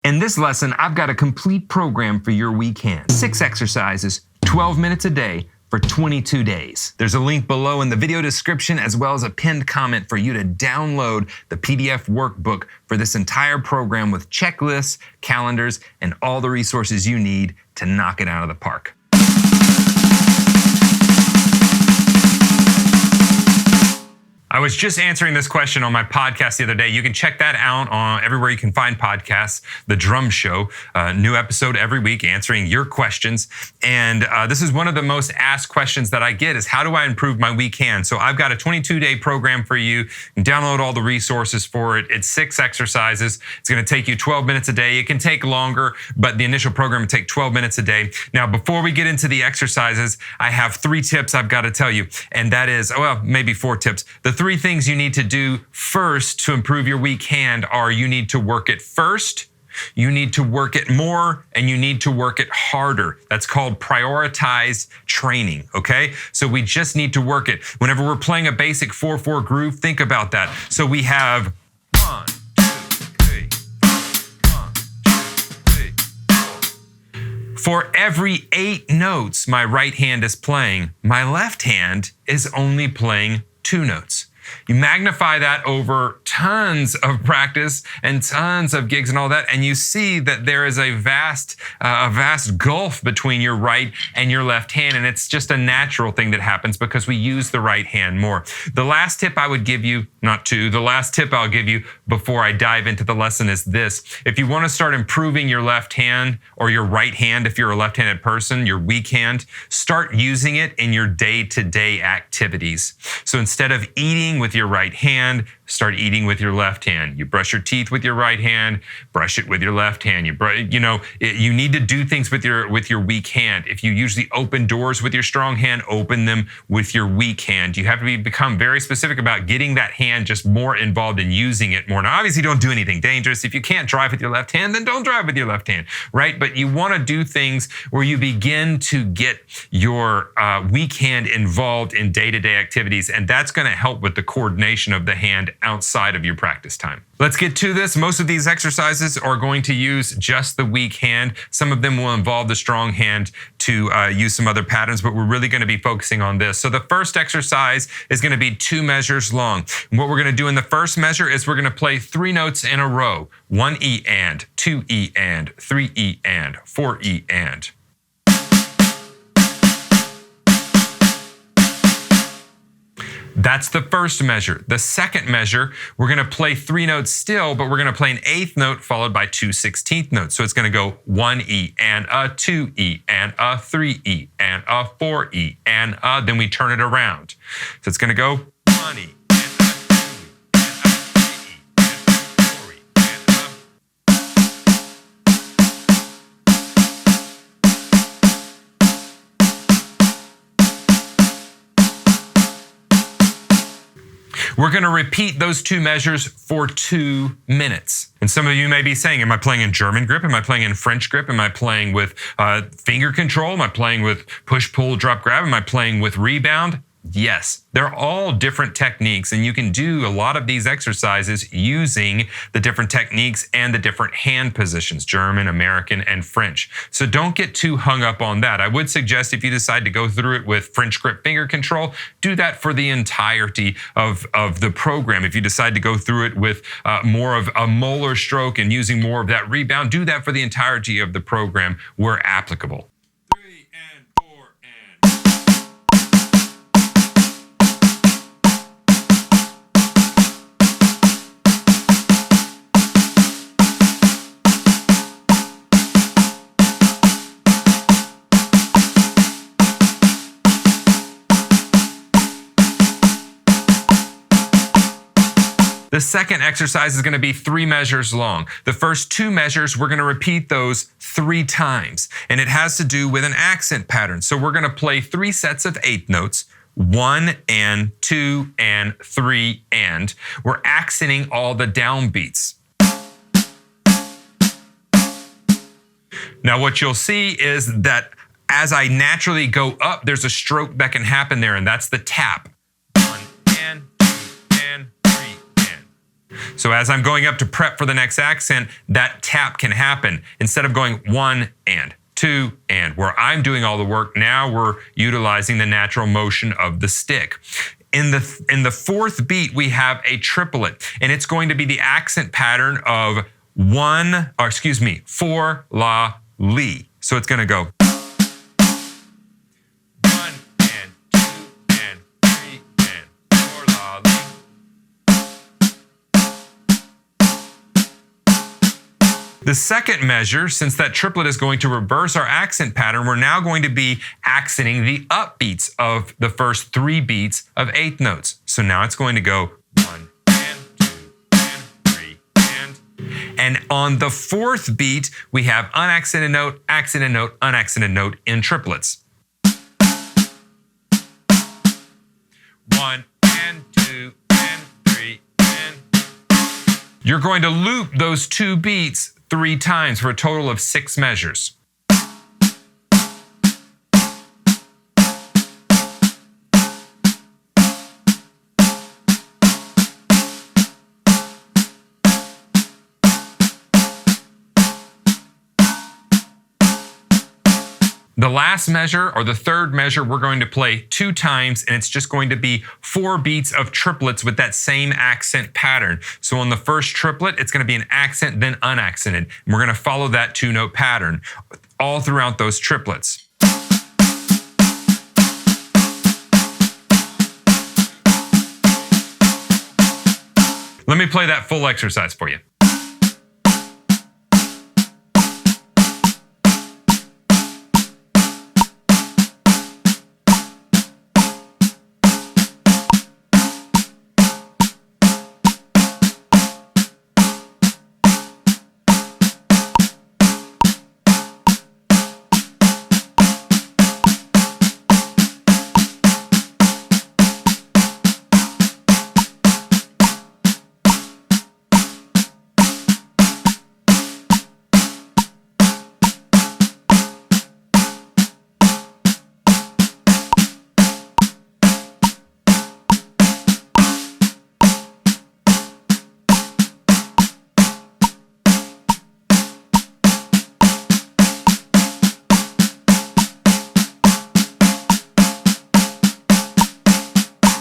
In this lesson, I've got a complete program for your weak hand. 6 exercises, 12 minutes a day for 22 days. There's a link below in the video description as well as a pinned comment for you to download the PDF workbook for this entire program with checklists, calendars, and all the resources you need to knock it out of the park. I was just answering this question on my podcast the other day. You can check that out on everywhere you can find podcasts. The Drum Show, new episode every week answering your questions. And this is one of the most asked questions that I get is how do I improve my weak hand? So I've got a 22-day program for you. You can download all the resources for it. It's 6 exercises. It's going to take you 12 minutes a day. It can take longer, but the initial program will take 12 minutes a day. Now, before we get into the exercises, I have 3 tips I've got to tell you. And that is, well, maybe 4 tips. The 3 things you need to do first to improve your weak hand are you need to work it first, you need to work it more, and you need to work it harder. That's called prioritized training, okay? So we just need to work it. Whenever we're playing a basic 4/4 groove, think about that. So we have 1, 2, 3, 1, 2, 3, 4. For every 8 notes my right hand is playing, my left hand is only playing 2 notes. You magnify that over tons of practice and tons of gigs and all that, and you see that there is a vast gulf between your right and your left hand, and it's just a natural thing that happens because we use the right hand more. The last tip I would give you, the last tip I'll give you before I dive into the lesson is this. If you want to start improving your left hand or your right hand, if you're a left-handed person, your weak hand, start using it in your day-to-day activities. So instead of eating with your right hand, start eating with your left hand. You brush your teeth with your right hand, brush it with your left hand. You need to do things with your weak hand. If you usually open doors with your strong hand, open them with your weak hand. You have to become very specific about getting that hand just more involved in using it more. Now, obviously, don't do anything dangerous. If you can't drive with your left hand, then don't drive with your left hand, right? But you want to do things where you begin to get your weak hand involved in day-to-day activities, and that's going to help with the coordination of the hand outside of your practice time. Let's get to this. Most of these exercises are going to use just the weak hand. Some of them will involve the strong hand to use some other patterns, but we're really going to be focusing on this. So the first exercise is going to be 2 measures long. And what we're going to do in the first measure is we're going to play 3 notes in a row. 1 E and, 2 E and, 3 E and, 4 E and. That's the first measure. The second measure, we're going to play 3 notes still, but we're going to play an 8th note followed by 2 16th notes. So it's going to go 1 E and a 2 E and a 3 E and a 4 E and a, then we turn it around. So it's going to go 1 E. We're going to repeat those 2 measures for 2 minutes. And some of you may be saying, am I playing in German grip? Am I playing in French grip? Am I playing with finger control? Am I playing with push, pull, drop, grab? Am I playing with rebound? Yes, they're all different techniques, and you can do a lot of these exercises using the different techniques and the different hand positions, German, American, and French. So don't get too hung up on that. I would suggest if you decide to go through it with French grip finger control, do that for the entirety of the program. If you decide to go through it with more of a molar stroke and using more of that rebound, do that for the entirety of the program where applicable. The second exercise is going to be 3 measures long. The first 2 measures, we're going to repeat those 3 times, and it has to do with an accent pattern. So we're going to play 3 sets of 8 notes, 1 and 2 and 3 and. We're accenting all the downbeats. Now what you'll see is that as I naturally go up, there's a stroke that can happen there, and that's the tap. 1 and 2 and 3 and. So as I'm going up to prep for the next accent, that tap can happen. Instead of going 1 and 2 and, where I'm doing all the work, now we're utilizing the natural motion of the stick. In the fourth beat, we have a triplet, and it's going to be the accent pattern of 4 la li. So it's going to go 1 and 2 and 3 and 4 la li. The second measure, since that triplet is going to reverse our accent pattern, we're now going to be accenting the upbeats of the first 3 beats of eighth notes. So now it's going to go 1 and 2 and 3 and on the fourth beat, we have unaccented note, unaccented note in triplets. 1 and 2 and 3 and. You're going to loop those 2 beats 3 times for a total of 6 measures. The last measure, or the third measure, we're going to play 2 times, and it's just going to be 4 beats of triplets with that same accent pattern. So on the first triplet, it's going to be an accent, then unaccented. And we're going to follow that 2-note pattern all throughout those triplets. Let me play that full exercise for you.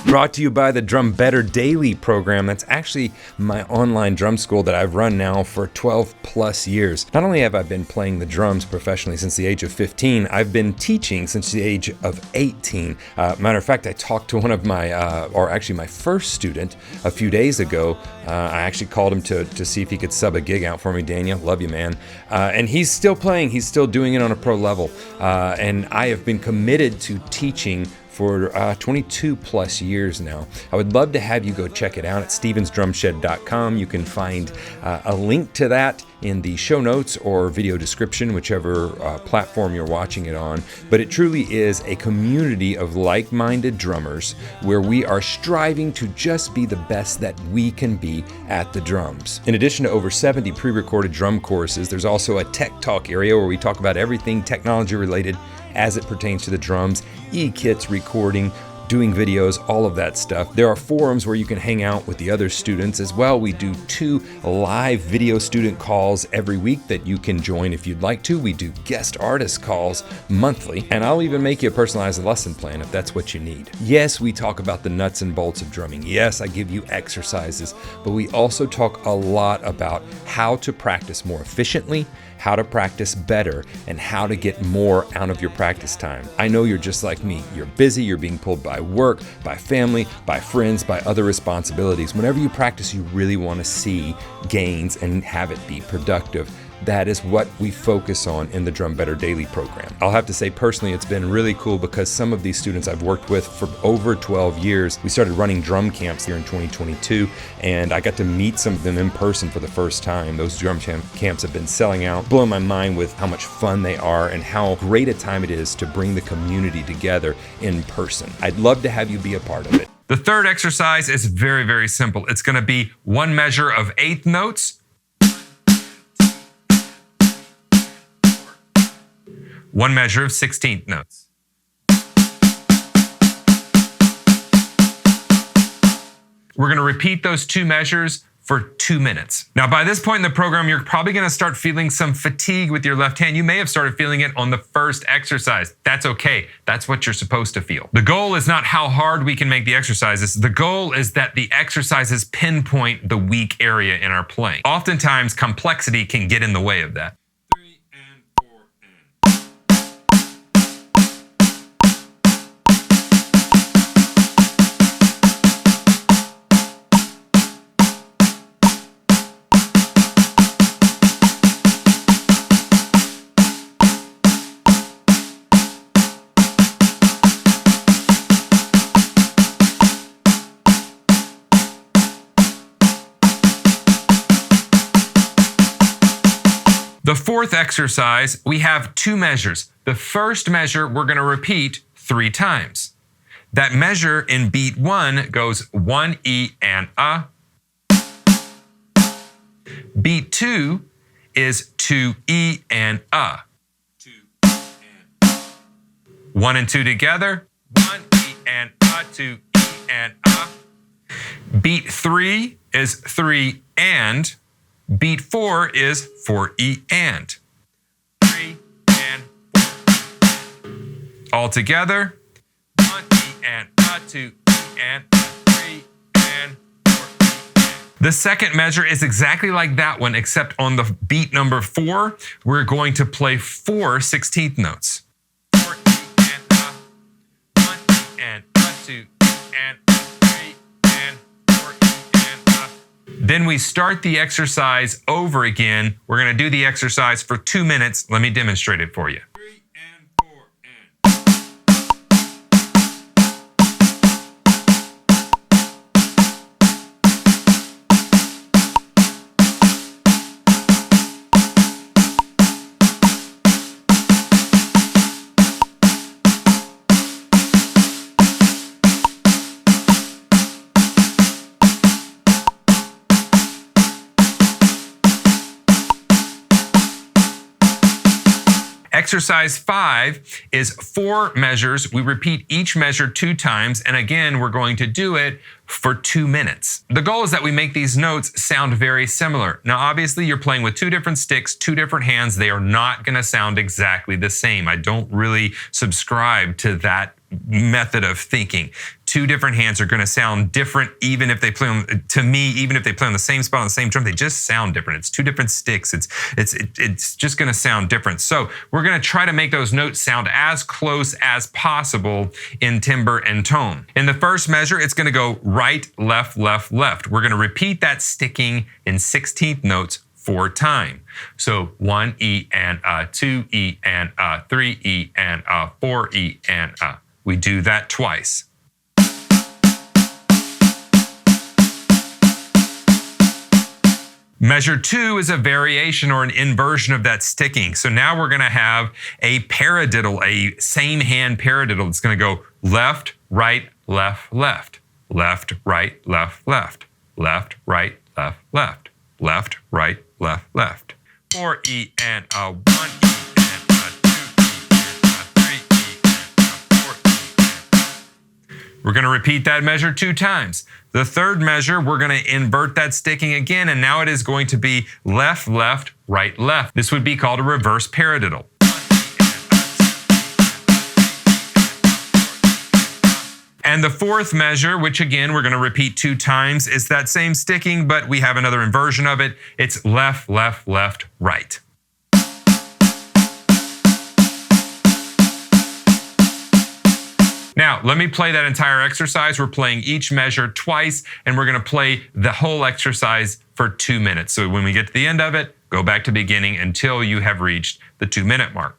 Brought to you by the Drum Better Daily program. That's actually my online drum school that I've run now for 12 plus years. Not only have I been playing the drums professionally since the age of 15, I've been teaching since the age of 18. Matter of fact, I talked to one of my, my first student a few days ago. I actually called him to see if he could sub a gig out for me. Daniel, love you, man. And he's still playing. He's still doing it on a pro level. And I have been committed to teaching for 22 plus years now. I would love to have you go check it out at stevensdrumshed.com. You can find a link to that in the show notes or video description, whichever platform you're watching it on. But it truly is a community of like-minded drummers where we are striving to just be the best that we can be at the drums. In addition to over 70 pre-recorded drum courses, there's also a tech talk area where we talk about everything technology related as it pertains to the drums, e-kits, recording, doing videos, all of that stuff. There are forums where you can hang out with the other students as well. We do 2 live video student calls every week that you can join if you'd like to. We do guest artist calls monthly, and I'll even make you a personalized lesson plan if that's what you need. Yes, we talk about the nuts and bolts of drumming. Yes, I give you exercises, but we also talk a lot about how to practice more efficiently, how to practice better, and how to get more out of your practice time. I know you're just like me. You're busy, you're being pulled by work, by family, by friends, by other responsibilities. Whenever you practice, you really want to see gains and have it be productive. That is what we focus on in the Drum Better Daily program. I'll have to say personally, it's been really cool because some of these students I've worked with for over 12 years, we started running drum camps here in 2022, and I got to meet some of them in person for the first time. Those drum camps have been selling out, blowing my mind with how much fun they are and how great a time it is to bring the community together in person. I'd love to have you be a part of it. The third exercise is very, very simple. It's going to be 1 measure of eighth notes, 1 measure of 16th notes. We're going to repeat those 2 measures for 2 minutes. Now, by this point in the program, you're probably gonna start feeling some fatigue with your left hand. You may have started feeling it on the first exercise. That's okay. That's what you're supposed to feel. The goal is not how hard we can make the exercises. The goal is that the exercises pinpoint the weak area in our playing. Oftentimes, complexity can get in the way of that. The fourth exercise, we have 2 measures. The first measure we're going to repeat 3 times. That measure in beat 1 goes 1 E and A. Beat 2 is 2 E and A. 2 and 1 and 2 together. 1 E and A, 2 E and A. Beat 3 is 3 and. Beat 4 is 4 E and. 3 and 4. All together. 1 E and A, 2 E and 3 and 4 E and. The second measure is exactly like that one, except on the beat number 4, we're going to play 4 16th notes. 4 E and A, 1 E and A, 2 E and 3 and 4 E and A. Then we start the exercise over again. We're going to do the exercise for 2 minutes. Let me demonstrate it for you. 3 and 4 and. Exercise 5 is 4 measures. We repeat each measure 2 times, and again, we're going to do it for 2 minutes. The goal is that we make these notes sound very similar. Now, obviously, you're playing with 2 different sticks, 2 different hands. They are not going to sound exactly the same. I don't really subscribe to that method of thinking. 2 different hands are going to sound different, even if they play on, to me, even if they play on the same spot on the same drum, they just sound different. It's 2 different sticks. It's just going to sound different. So we're going to try to make those notes sound as close as possible in timbre and tone. In the first measure, it's going to go right, left, left, left. We're going to repeat that sticking in 16th notes 4 times. So 1 E and A, 2 E and A, 3 E and A, 4 E and A. We do that twice. Measure 2 is a variation or an inversion of that sticking. So now we're going to have a paradiddle, a same hand paradiddle. It's going to go left, right, left, left, left, right, left, left, left, right, left, left, left, right, left, left. 4 E and A, 1 E and A, 2 E and A, 3 E and A, 4 E and A. We're going to repeat that measure 2 times. The third measure, we're going to invert that sticking again, and now it is going to be left, left, right, left. This would be called a reverse paradiddle. And the fourth measure, which again we're going to repeat 2 times, is that same sticking, but we have another inversion of it. It's left, left, left, right. Now, let me play that entire exercise. We're playing each measure twice, and we're going to play the whole exercise for 2 minutes. So when we get to the end of it, go back to beginning until you have reached the 2-minute mark.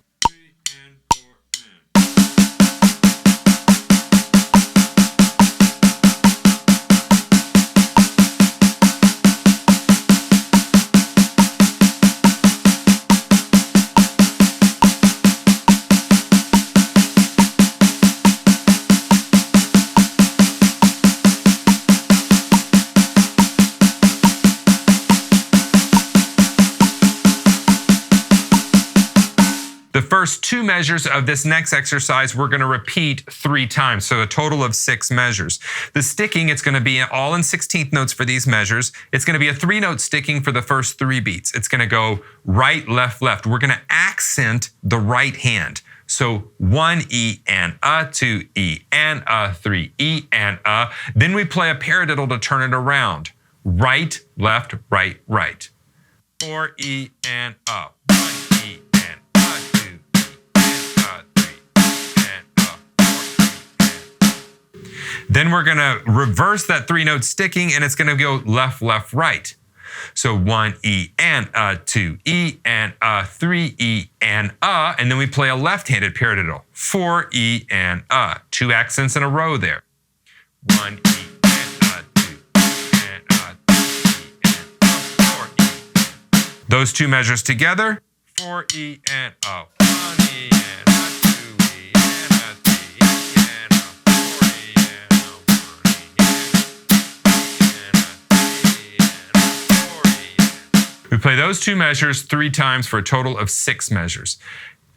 The The first 2 measures of this next exercise, we're going to repeat 3 times. So a total of 6 measures. The sticking, it's going to be all in 16th notes for these measures. It's going to be a 3-note sticking for the first 3 beats. It's going to go right, left, left. We're going to accent the right hand. So 1 E and a, 2 E and a, 3 E and a. Then we play a paradiddle to turn it around. Right, left, right, right. 4 E and a. 1 E and a, 2 E and a, 3 E and a, 4 E and a. Then we're gonna reverse that 3-note sticking and it's gonna go left, left, right. So 1 E and a, 2 E and a, 3 E and a, and then we play a left-handed paradiddle. 4 E and a. 2 accents in a row there. 1 E and a, 2 E and a, 3 E and a, 4 E. Those 2 measures together. 4 E and a, 1 E and a, 2 E and a, 3 E and a, 4 E and a, 1 E and a, 3 E and a. We play those 2 measures 3 times for a total of 6 measures.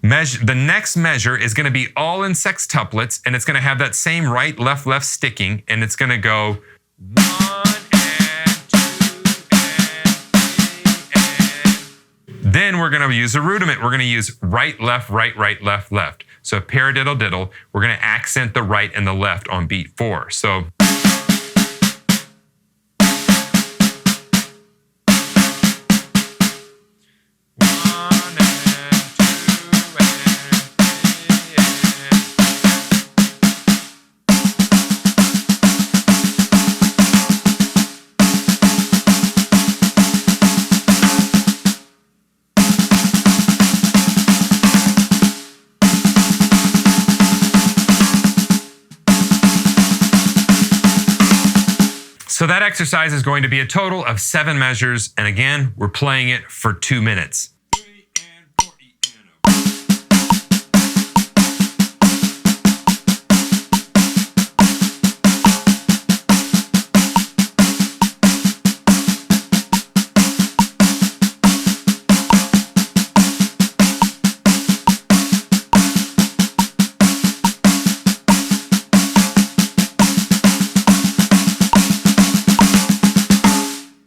The next measure is going to be all in sextuplets, and it's going to have that same right, left, left sticking, and it's going to go 1 and 2 and 3 and. Then we're going to use a rudiment. We're going to use right, left, right, right, left, left. So paradiddle diddle, we're going to accent the right and the left on beat 4. So. So that exercise is going to be a total of 7 measures. And again, we're playing it for 2 minutes.